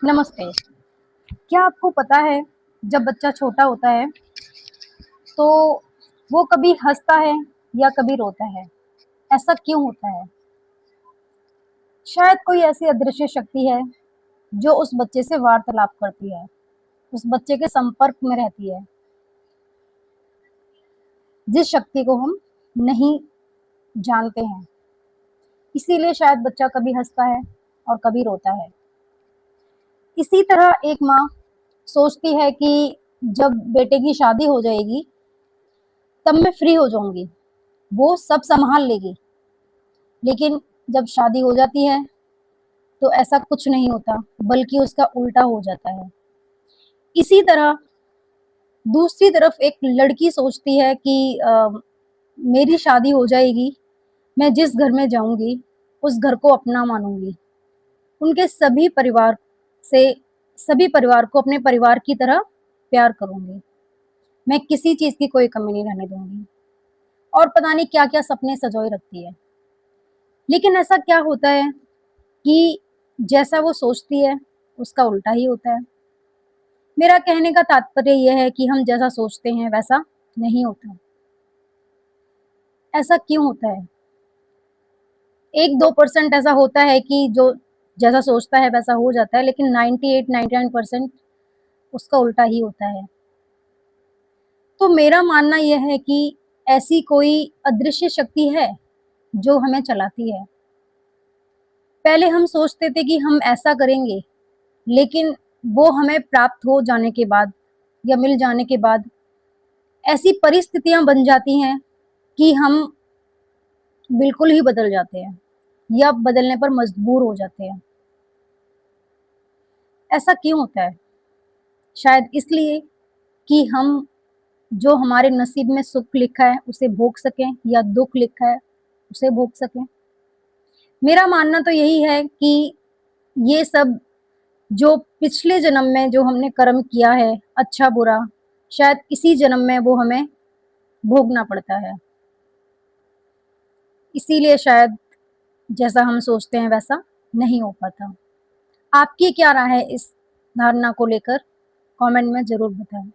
नमस्ते। क्या आपको पता है जब बच्चा छोटा होता है तो वो कभी हँसता है या कभी रोता है? ऐसा क्यों होता है? शायद कोई ऐसी अदृश्य शक्ति है जो उस बच्चे से वार्तालाप करती है, उस बच्चे के संपर्क में रहती है, जिस शक्ति को हम नहीं जानते हैं। इसीलिए शायद बच्चा कभी हँसता है और कभी रोता है। इसी तरह एक माँ सोचती है कि जब बेटे की शादी हो जाएगी तब मैं फ्री हो जाऊँगी, वो सब सँभाल लेगी। लेकिन जब शादी हो जाती है तो ऐसा कुछ नहीं होता, बल्कि उसका उल्टा हो जाता है। इसी तरह दूसरी तरफ एक लड़की सोचती है कि मेरी शादी हो जाएगी, मैं जिस घर में जाऊँगी, उस घर को अपना मानूँगी। उनके से सभी परिवार को अपने परिवार की तरह प्यार करूँगी। मैं किसी चीज़ की कोई कमी नहीं रहने दूँगी और पता नहीं क्या-क्या सपने सँजोए रखती है। लेकिन ऐसा क्या होता है कि जैसा वो सोचती है, उसका उल्टा ही होता है। मेरा कहने का तात्पर्य ये है कि हम जैसा सोचते हैं वैसा नहीं होता। ऐसा क्यों होता है? 1-2% ऐसा होता है कि जो जैसा सोचता है वैसा हो जाता है, लेकिन 98-99% उसका उल्टा ही होता है। तो मेरा मानना ये है कि ऐसी कोई अदृश्य शक्ति है जो हमें चलाती है। पहले हम सोचते थे कि हम ऐसा करेंगे, लेकिन वो हमें प्राप्त हो जाने के बाद या मिल जाने के बाद ऐसी परिस्थितियाँ बन जाती हैं कि हम बिल्कुल ही बदल जाते हैं या बदलने पर मजबूर हो जाते हैं। ऐसा क्यों होता है? शायद इसलिए कि हम जो हमारे नसीब में सुख लिखा है उसे भोग सकें या दुःख लिखा है उसे भोग सकें। मेरा मानना तो यही है कि ये सब जो पिछले जन्म में जो हमने कर्म किया है, अच्छा-बुरा, शायद इसी जन्म में वो हमें भोगना पड़ता है। इसीलिए शायद जैसा हम सोचते हैं वैसा नहीं हो पाता। आपकी क्या राय है इस धारणा को लेकर? कमेंट में ज़रूर बताएँ।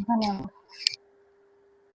धन्यवाद।